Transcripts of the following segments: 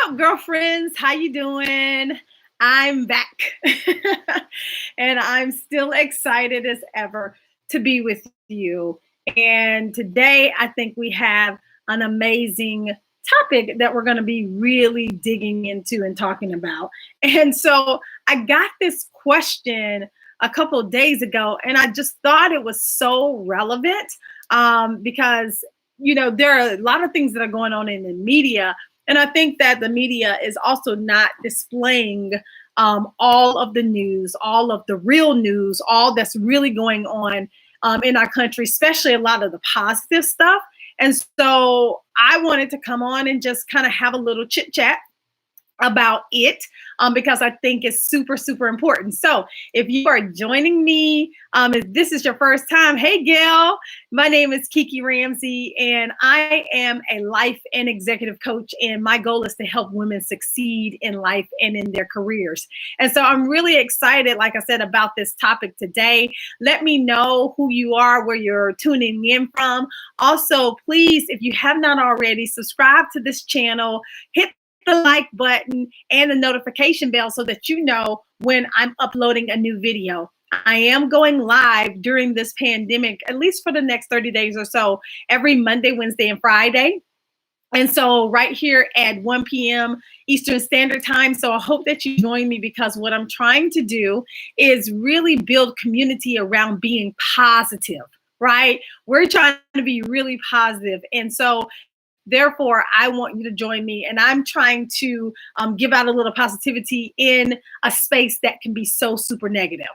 up, girlfriends? How you doing? I'm back. And I'm still excited as ever to be with you. And today I think we have an amazing topic that we're going to be really digging into and talking about. And so I got this question a couple of days ago, and I just thought it was so relevant because, there are a lot of things that are going on in the media. And I think that the media is also not displaying all of the news, all of the real news, all that's really going on in our country, especially a lot of the positive stuff. And so I wanted to come on and just kind of have a little chit chat about it because I think it's super, super important. So if you are joining me, if this is your first time, hey, Gail, my name is Kiki Ramsey, and I am a life and executive coach. And my goal is to help women succeed in life and in their careers. And so I'm really excited, like I said, about this topic today. Let me know who you are, where you're tuning in from. Also, please, if you have not already, subscribe to this channel, hit the like button and the notification bell so that you know when I'm uploading a new video. I am going live during this pandemic, at least for the next 30 days or so, every Monday, Wednesday, and Friday. And so right here at 1 p.m. Eastern Standard Time. So I hope that you join me because what I'm trying to do is really build community around being positive, right? We're trying to be really positive. And so therefore, I want you to join me, and I'm trying to give out a little positivity in a space that can be so super negative.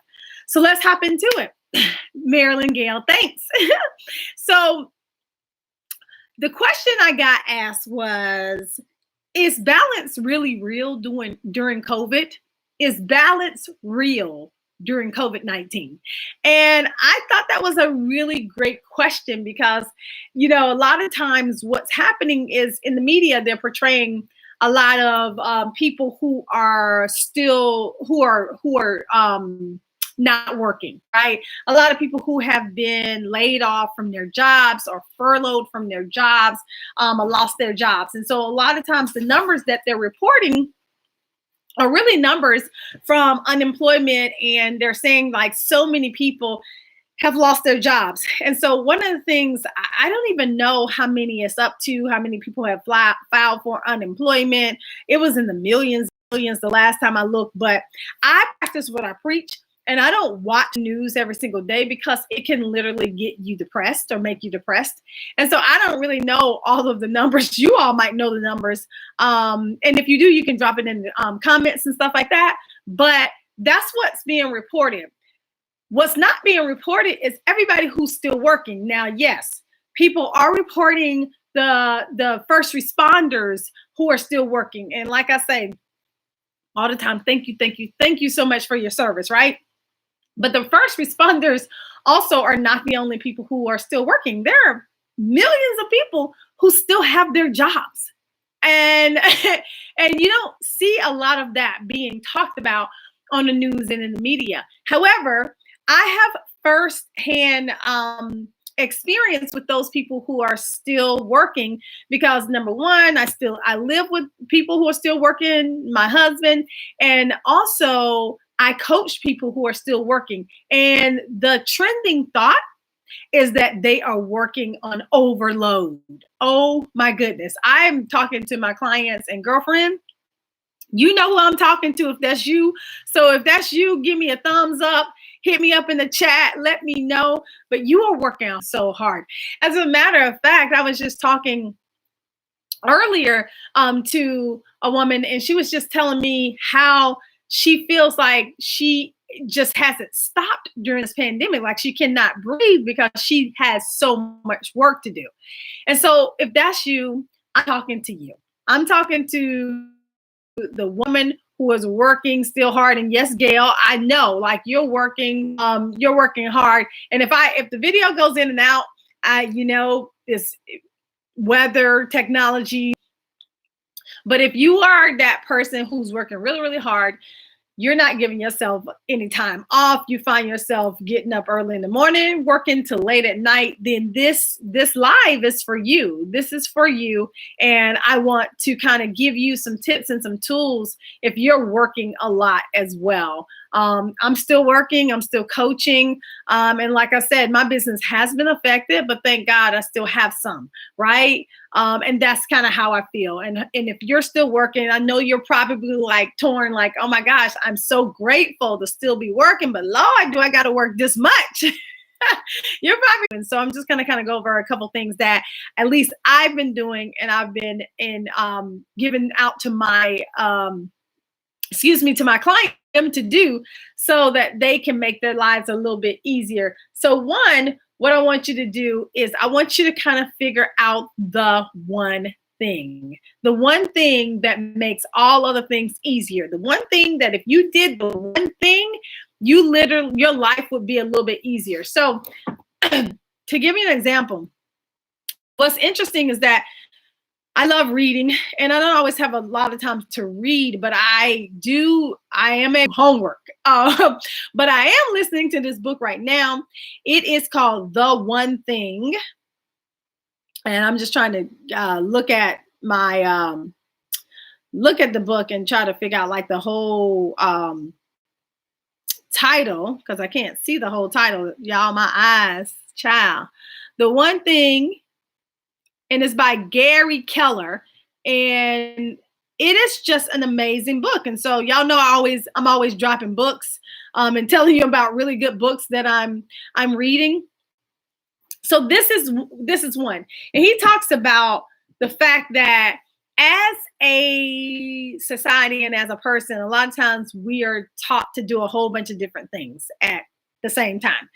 So let's hop into it. Marilyn Gale, thanks. So the question I got asked was, is balance really real during COVID? Is balance real during COVID-19? And I thought that was a really great question because, a lot of times what's happening is in the media, they're portraying a lot of people who are not working, right? A lot of people who have been laid off from their jobs or furloughed from their jobs, lost their jobs. And so a lot of times the numbers that they're reporting are really numbers from unemployment, and they're saying like so many people have lost their jobs. And so one of the things, I don't even know how many it's up to, how many people have filed for unemployment. It was in the millions the last time I looked, but I practice what I preach. And I don't watch news every single day because it can literally get you depressed or make you depressed. And so I don't really know all of the numbers. You all might know the numbers. And if you do, you can drop it in the comments and stuff like that. But that's what's being reported. What's not being reported is everybody who's still working. Now, yes, people are reporting the first responders who are still working. And like I say all the time, thank you so much for your service, right? But the first responders also are not the only people who are still working. There are millions of people who still have their jobs. And you don't see a lot of that being talked about on the news and in the media. However, I have firsthand experience with those people who are still working because number one, I live with people who are still working, my husband, and also I coach people who are still working. And the trending thought is that they are working on overload. Oh my goodness. I'm talking to my clients and girlfriend. You know who I'm talking to if that's you. So if that's you, give me a thumbs up, hit me up in the chat, let me know. But you are working out so hard. As a matter of fact, I was just talking earlier to a woman, and she was just telling me how she feels like she just hasn't stopped during this pandemic. Like she cannot breathe because she has so much work to do. And so if that's you, I'm talking to you. I'm talking to the woman who is working still hard. And yes, Gail, I know like you're working hard. And if the video goes in and out, this weather, technology. But if you are that person who's working really, really hard, you're not giving yourself any time off. You find yourself getting up early in the morning, working till late at night. Then this live is for you. This is for you. And I want to kind of give you some tips and some tools if you're working a lot as well. I'm still working, I'm still coaching. And like I said, my business has been affected, but thank God I still have some, right? And that's kind of how I feel. And if you're still working, I know you're probably like torn, like, oh my gosh, I'm so grateful to still be working, but Lord, do I got to work this much? You're probably, and so I'm just going to kind of go over a couple things that at least I've been doing, and I've been giving out to my, to my client them to do so that they can make their lives a little bit easier. So one, what I want you to do is I want you to kind of figure out the one thing that makes all other things easier. The one thing that if you did the one thing, your life would be a little bit easier. So to give you an example, what's interesting is that I love reading, and I don't always have a lot of time to read, but I am a homework. But I am listening to this book right now. It is called The One Thing. And I'm just trying to look at the book and try to figure out like the whole title, because I can't see the whole title. Y'all, my eyes, child. The One Thing. And it's by Gary Keller, and it is just an amazing book. And so y'all know I'm always dropping books and telling you about really good books that I'm reading. So this is one, and he talks about the fact that as a society and as a person, a lot of times we are taught to do a whole bunch of different things at the same time.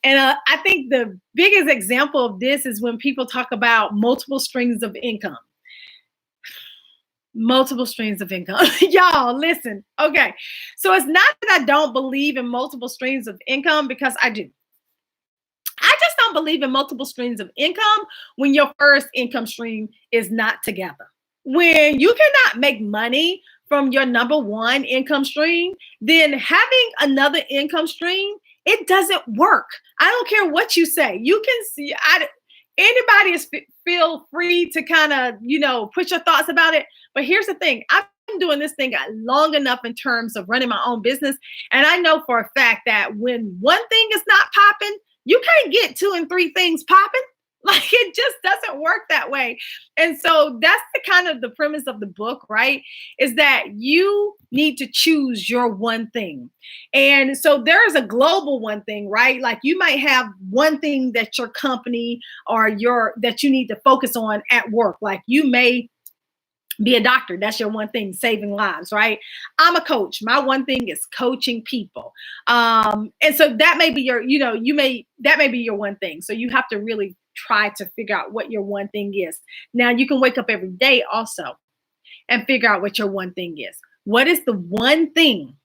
And I think the biggest example of this is when people talk about multiple streams of income. Multiple streams of income. Y'all, listen. Okay. So it's not that I don't believe in multiple streams of income, because I do. I just don't believe in multiple streams of income when your first income stream is not together. When you cannot make money from your number one income stream, then having another income stream, it doesn't work. I don't care what you say. You can see, anybody feel free to kind of, put your thoughts about it. But here's the thing. I've been doing this thing long enough in terms of running my own business. And I know for a fact that when one thing is not popping, you can't get two and three things popping. Like, it just doesn't work that way. And so that's the kind of the premise of the book, right? Is that you need to choose your one thing. And so there's a global one thing, right? Like, you might have one thing that your company or that you need to focus on at work. Like, you may be a doctor. That's your one thing, saving lives, right? I'm a coach. My one thing is coaching people. And so that may be that may be your one thing. So you have to really try to figure out what your one thing is. Now, you can wake up every day also and figure out what your one thing is. What is the one thing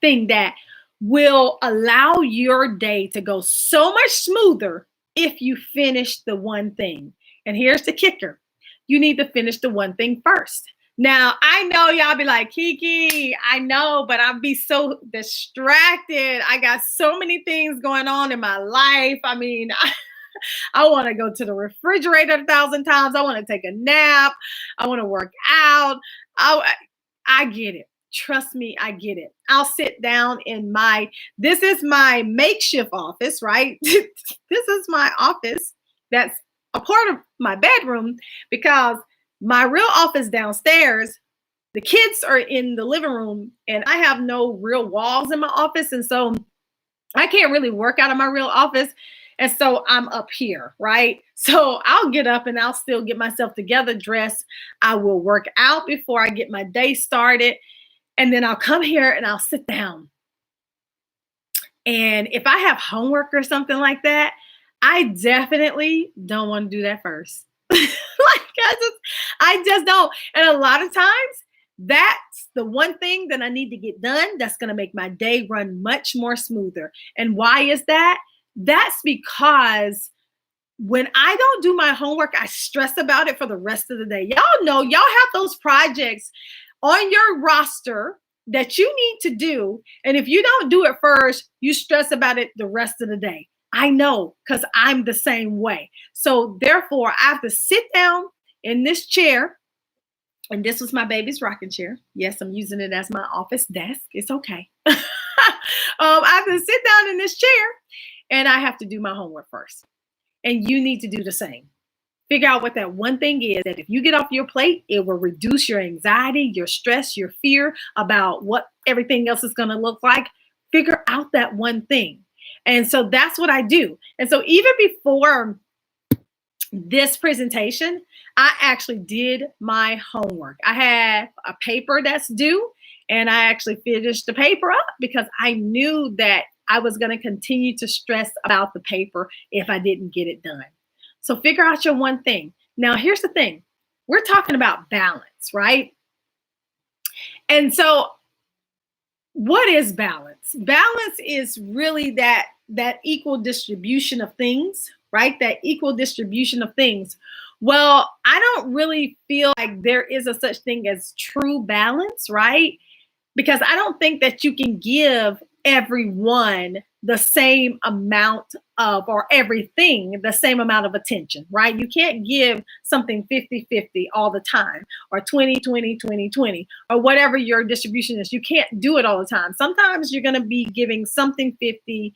that will allow your day to go so much smoother if you finish the one thing? And here's the kicker. You need to finish the one thing first. Now, I know y'all be like, Kiki, I know, but I'll be so distracted. I got so many things going on in my life. I mean, I want to go to the refrigerator 1,000 times. I want to take a nap. I want to work out. I get it. Trust me, I get it. I'll sit down in this is my makeshift office, right? This is my office that's a part of my bedroom, because my real office downstairs, the kids are in the living room, and I have no real walls in my office. And so I can't really work out of my real office. And so I'm up here, right? So I'll get up and I'll still get myself together, dress. I will work out before I get my day started. And then I'll come here and I'll sit down. And if I have homework or something like that, I definitely don't want to do that first. I just don't. And a lot of times, that's the one thing that I need to get done that's going to make my day run much more smoother. And why is that? That's because when I don't do my homework, I stress about it for the rest of the day. Y'all know, y'all have those projects on your roster that you need to do. And if you don't do it first, you stress about it the rest of the day. I know, because I'm the same way. So therefore, I have to sit down in this chair. And this was my baby's rocking chair. Yes, I'm using it as my office desk. It's okay. I have to sit down in this chair and I have to do my homework first. And you need to do the same. Figure out what that one thing is that if you get off your plate, it will reduce your anxiety, your stress, your fear about what everything else is going to look like. Figure out that one thing. And so that's what I do. And so even before this presentation, I actually did my homework. I had a paper that's due, and I actually finished the paper up because I knew that I was going to continue to stress about the paper if I didn't get it done. So figure out your one thing. Now, here's the thing. We're talking about balance, right? And so what is balance? Balance is really that equal distribution of things, right? That equal distribution of things. Well, I don't really feel like there is a such thing as true balance, right? Because I don't think that you can give everyone the same amount of, or everything, the same amount of attention, right? You can't give something 50-50 all the time, or 20-20-20-20, or whatever your distribution is. You can't do it all the time. Sometimes you're going to be giving something 50,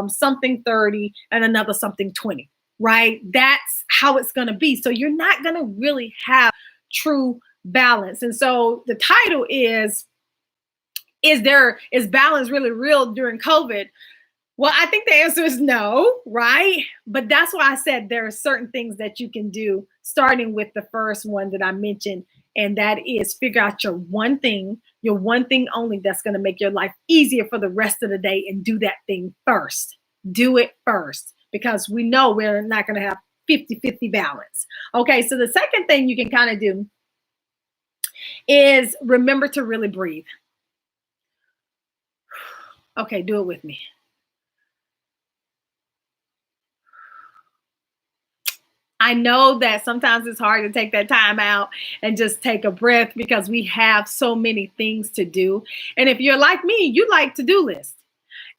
something 30, and another something 20, right? That's how it's going to be. So you're not going to really have true balance. And so the title is balance really real during COVID? Well, I think the answer is no, right? But that's why I said there are certain things that you can do, starting with the first one that I mentioned, and that is figure out your one thing only that's going to make your life easier for the rest of the day, and do that thing first. Do it first, because we know we're not going to have 50-50 balance. Okay, so the second thing you can kind of do is remember to really breathe. Okay, do it with me. I know that sometimes it's hard to take that time out and just take a breath because we have so many things to do. And if you're like me, you like to-do lists.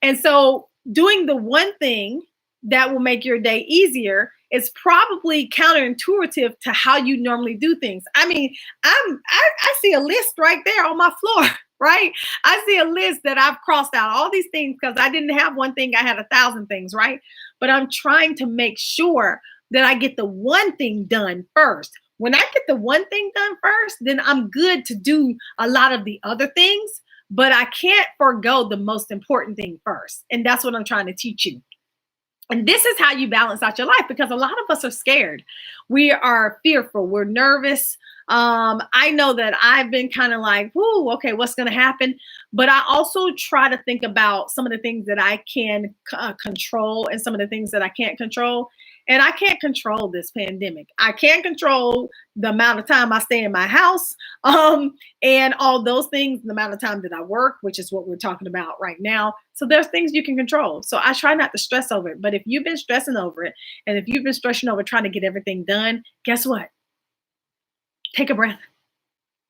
And so doing the one thing that will make your day easier is probably counterintuitive to how you normally do things. I mean, I see a list right there on my floor. Right? I see a list that I've crossed out all these things because I didn't have one thing. I had 1,000 things, right? But I'm trying to make sure that I get the one thing done first. When I get the one thing done first, then I'm good to do a lot of the other things, but I can't forego the most important thing first. And that's what I'm trying to teach you. And this is how you balance out your life, because a lot of us are scared. We are fearful. We're nervous. I know that I've been kind of like, whoo, okay, what's going to happen? But I also try to think about some of the things that I can control and some of the things that I can't control. And I can't control this pandemic. I can't control the amount of time I stay in my house, and all those things, the amount of time that I work, which is what we're talking about right now. So there's things you can control. So I try not to stress over it. But if you've been stressing over it, and if you've been stressing over trying to get everything done, guess what? Take a breath.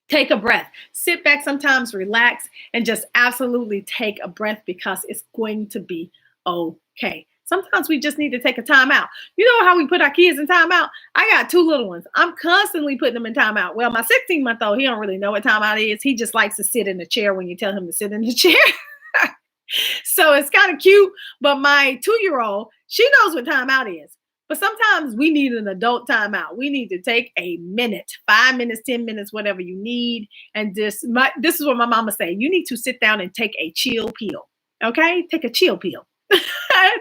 Take a breath. Sit back sometimes, relax, and just absolutely take a breath, because it's going to be okay. Sometimes we just need to take a time out. You know how we put our kids in time out? I got 2 little ones. I'm constantly putting them in time out. Well, my 16-month-old, he don't really know what time out is. He just likes to sit in the chair when you tell him to sit in the chair. So it's kind of cute. But my 2-year-old, she knows what time out is. But sometimes we need an adult timeout. We need to take a minute, 5 minutes, 10 minutes, whatever you need. And this is what my mama say. You need to sit down and take a chill pill. Okay? Take a chill pill.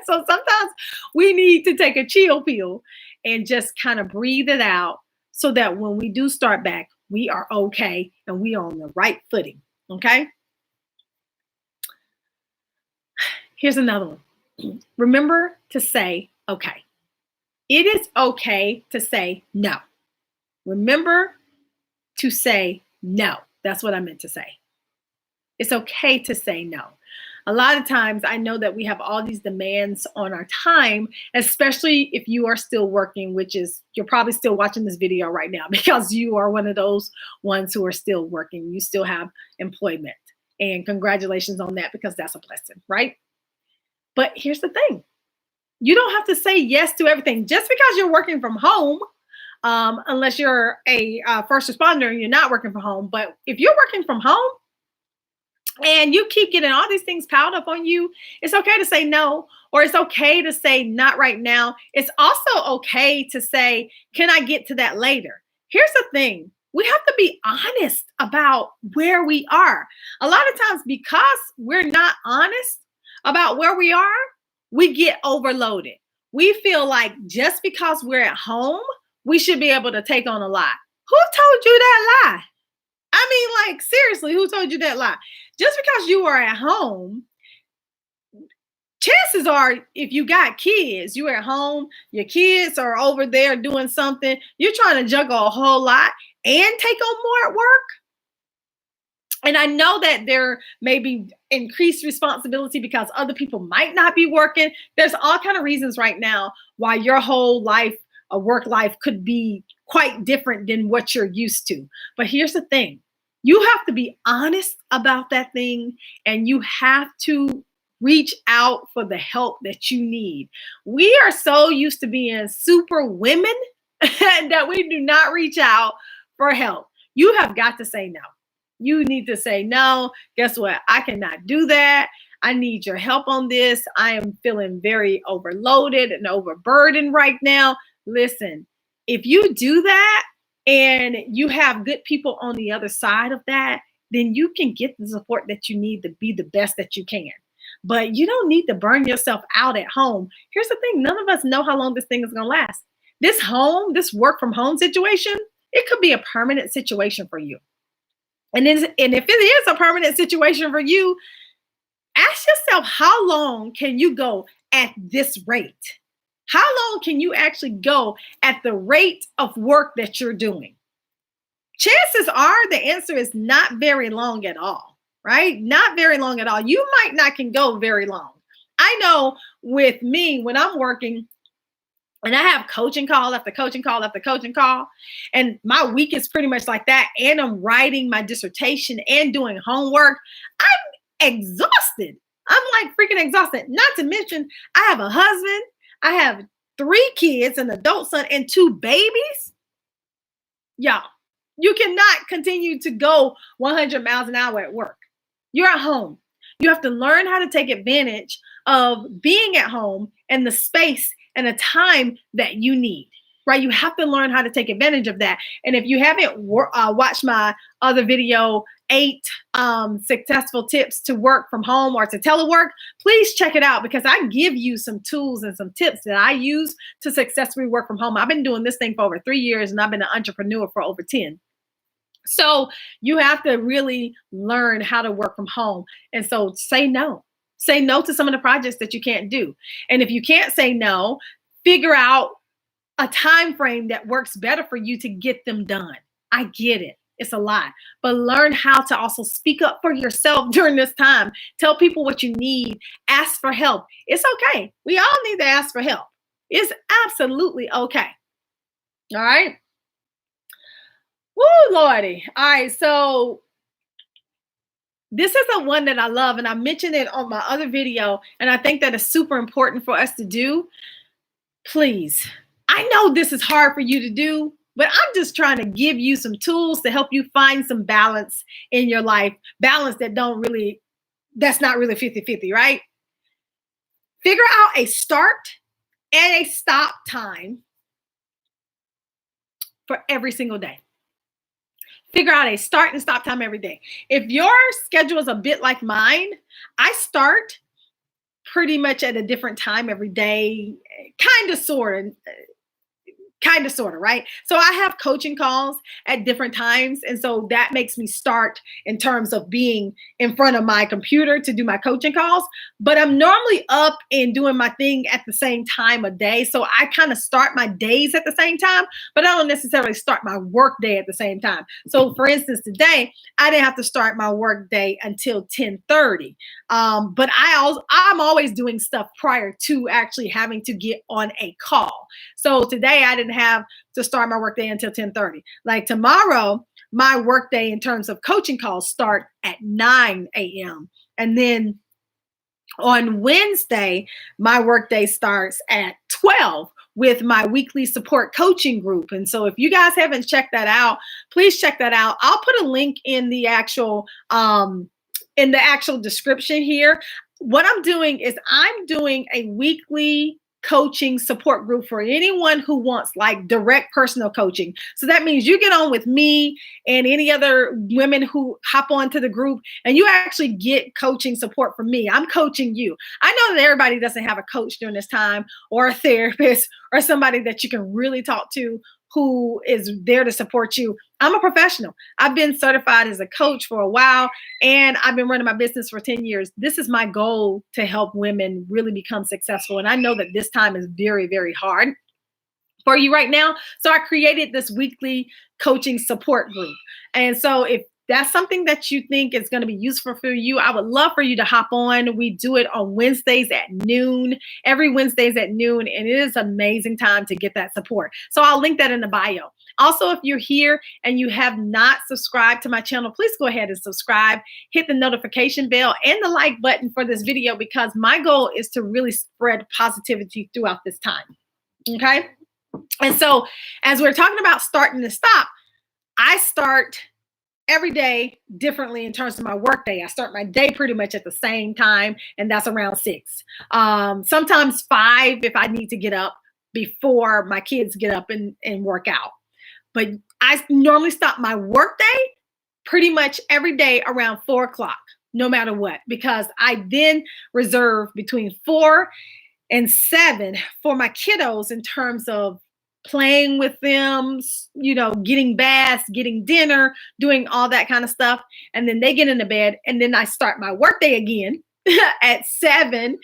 So sometimes we need to take a chill pill and just kind of breathe it out, so that when we do start back, we are okay and we are on the right footing. Okay? Here's another one. Remember to say okay. It is okay to say no. Remember to say no. That's what I meant to say. It's okay to say no. A lot of times I know that we have all these demands on our time, especially if you are still working, which is you're probably still watching this video right now because you are one of those ones who are still working. You still have employment. And congratulations on that because that's a blessing, right? But here's the thing. You don't have to say yes to everything just because you're working from home, unless you're a first responder and you're not working from home. But if you're working from home and you keep getting all these things piled up on you, it's okay to say no, or it's okay to say not right now. It's also okay to say, can I get to that later? Here's the thing. We have to be honest about where we are. A lot of times, because we're not honest about where we are, we get overloaded. We feel like just because we're at home, we should be able to take on a lot. Who told you that lie? I mean, like, seriously, who told you that lie? Just because you are at home, chances are, if you got kids, you're at home, your kids are over there doing something, you're trying to juggle a whole lot and take on more at work. And I know that there may be increased responsibility because other people might not be working. There's all kind of reasons right now why your whole life, a work life, could be quite different than what you're used to. But here's the thing. You have to be honest about that thing, and you have to reach out for the help that you need. We are so used to being super women that we do not reach out for help. You have got to say no. You need to say, no, guess what? I cannot do that. I need your help on this. I am feeling very overloaded and overburdened right now. Listen, if you do that and you have good people on the other side of that, then you can get the support that you need to be the best that you can. But you don't need to burn yourself out at home. Here's the thing. None of us know how long this thing is going to last. This work from home situation, it could be a permanent situation for you. And if it is a permanent situation for you, ask yourself, how long can you go at this rate? How long can you actually go at the rate of work that you're doing? Chances are the answer is not very long at all, right? Not very long at all. You might not can go very long. I know with me, when I'm working, and I have coaching call after coaching call after coaching call, and my week is pretty much like that, and I'm writing my dissertation and doing homework, I'm exhausted. I'm like freaking exhausted. Not to mention, I have a husband, I have 3 kids, an adult son, and 2 babies. Y'all, you cannot continue to go 100 miles an hour at work. You're at home. You have to learn how to take advantage of being at home and the space and the time that you need, right? You have to learn how to take advantage of that. And if you haven't watched my other video, 8 successful tips to work from home or to telework, please check it out because I give you some tools and some tips that I use to successfully work from home. I've been doing this thing for over 3 years and I've been an entrepreneur for over 10. So you have to really learn how to work from home. And so say no. Say no to some of the projects that you can't do. And if you can't say no, figure out a time frame that works better for you to get them done. I get it. It's a lot. But learn how to also speak up for yourself during this time. Tell people what you need. Ask for help. It's okay. We all need to ask for help. It's absolutely okay. All right. Woo, Lordy. All right. So this is the one that I love, and I mentioned it on my other video, and I think that is super important for us to do. Please, I know this is hard for you to do, but I'm just trying to give you some tools to help you find some balance in your life, balance that's not really 50-50, right? Figure out a start and a stop time for every single day. Figure out a start and stop time every day. If your schedule is a bit like mine, I start pretty much at a different time every day, kind of, sort of. Kind of, sort of, right? So I have coaching calls at different times. And so that makes me start in terms of being in front of my computer to do my coaching calls. But I'm normally up and doing my thing at the same time of day. So I kind of start my days at the same time, but I don't necessarily start my work day at the same time. So for instance, today, I didn't have to start my work day until 10:30. But I'm always doing stuff prior to actually having to get on a call. So today I didn't have to start my workday until 10:30. Like tomorrow, my workday in terms of coaching calls start at 9 a.m. And then on Wednesday, my workday starts at 12 with my weekly support coaching group. And so if you guys haven't checked that out, please check that out. I'll put a link in the actual description here. What I'm doing is I'm doing a weekly coaching support group for anyone who wants like direct personal coaching. So that means you get on with me and any other women who hop onto the group and you actually get coaching support from me. I'm coaching you. I know that everybody doesn't have a coach during this time or a therapist or somebody that you can really talk to who is there to support you. I'm a professional. I've been certified as a coach for a while, and I've been running my business for 10 years. This is my goal, to help women really become successful. And I know that this time is very, very hard for you right now. So I created this weekly coaching support group. And so if that's something that you think is going to be useful for you, I would love for you to hop on. We do it on Wednesdays at noon, every Wednesdays at noon, and it is an amazing time to get that support. So I'll link that in the bio. Also, if you're here and you have not subscribed to my channel, please go ahead and subscribe, hit the notification bell and the like button for this video, because my goal is to really spread positivity throughout this time. Okay? And so as we're talking about starting to stop, I start every day differently in terms of my work day. I start my day pretty much at the same time, and that's around 6. Sometimes 5 if I need to get up before my kids get up and work out. But I normally stop my work day pretty much every day around 4 o'clock, no matter what, because I then reserve between 4 and 7 for my kiddos in terms of playing with them, getting baths, getting dinner, doing all that kind of stuff. And then they get into bed, and then I start my workday again at 7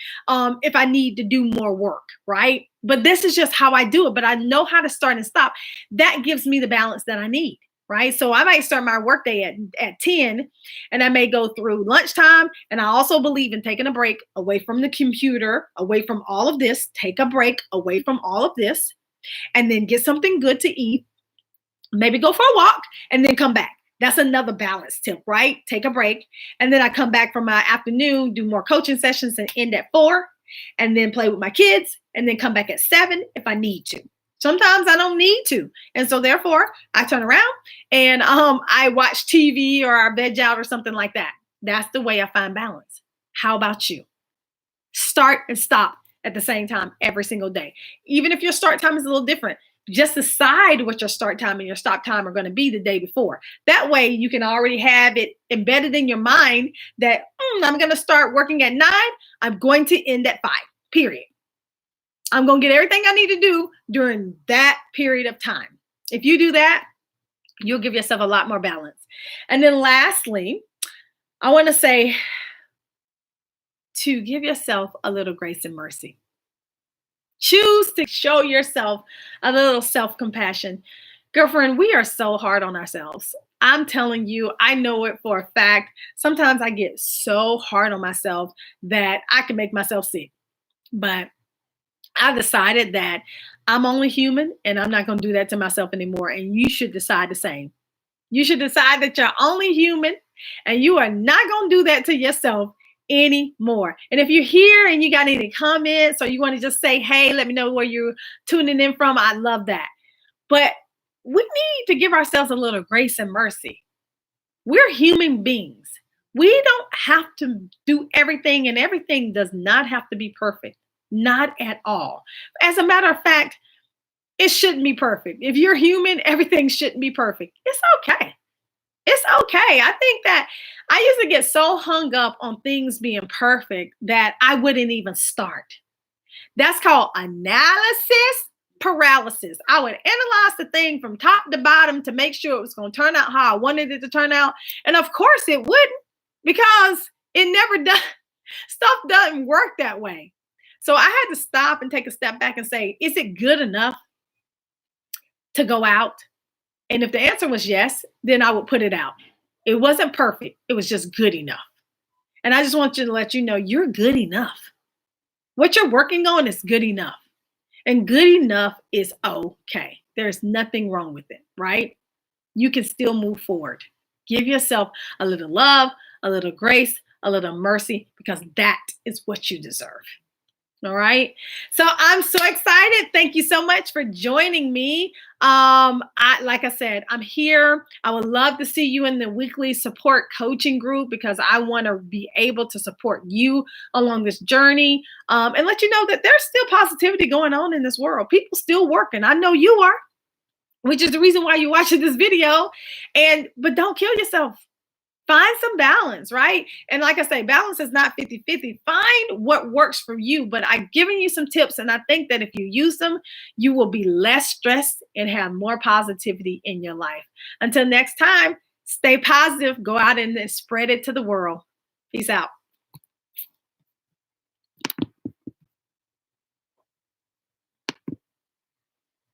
if I need to do more work, right? But this is just how I do it. But I know how to start and stop. That gives me the balance that I need, right? So I might start my workday at 10, and I may go through lunchtime. And I also believe in taking a break away from the computer, away from all of this. Take a break away from all of this, and then get something good to eat, maybe go for a walk, and then come back. That's another balance tip, right? Take a break. And then I come back from my afternoon, do more coaching sessions, and end at 4, and then play with my kids, and then come back at 7 if I need to. Sometimes I don't need to. And so therefore I turn around and I watch TV or I veg out or something like that. That's the way I find balance. How about you? Start and stop at the same time every single day. Even if your start time is a little different, just decide what your start time and your stop time are going to be the day before. That way you can already have it embedded in your mind that I'm going to start working at 9. I'm going to end at 5, period. I'm going to get everything I need to do during that period of time. If you do that, you'll give yourself a lot more balance. And then lastly, I want to say to give yourself a little grace and mercy. Choose to show yourself a little self-compassion. Girlfriend, we are so hard on ourselves. I'm telling you, I know it for a fact. Sometimes I get so hard on myself that I can make myself sick. But I decided that I'm only human and I'm not going to do that to myself anymore. And you should decide the same. You should decide that you're only human and you are not going to do that to yourself anymore. And if you're here and you got any comments or you want to just say, hey, let me know where you're tuning in from, I love that. But we need to give ourselves a little grace and mercy. We're human beings. We don't have to do everything, and everything does not have to be perfect. Not at all. As a matter of fact, it shouldn't be perfect. If you're human, everything shouldn't be perfect. It's okay. It's okay. I think that I used to get so hung up on things being perfect that I wouldn't even start. That's called analysis paralysis. I would analyze the thing from top to bottom to make sure it was going to turn out how I wanted it to turn out. And of course it wouldn't, because it never does. Stuff doesn't work that way. So I had to stop and take a step back and say, is it good enough to go out? And if the answer was yes, then I would put it out. It wasn't perfect. It was just good enough. And I just want you to let you know you're good enough. What you're working on is good enough. And good enough is okay. There's nothing wrong with it, right? You can still move forward. Give yourself a little love, a little grace, a little mercy, because that is what you deserve. All right. So I'm so excited. Thank you so much for joining me. Like I said, I'm here. I would love to see you in the weekly support coaching group, because I want to be able to support you along this journey, and let you know that there's still positivity going on in this world. People still working. I know you are, which is the reason why you're watching this video. But don't kill yourself. Find some balance, right? And like I say, balance is not 50-50. Find what works for you. But I've given you some tips, and I think that if you use them, you will be less stressed and have more positivity in your life. Until next time, stay positive, go out and spread it to the world. Peace out.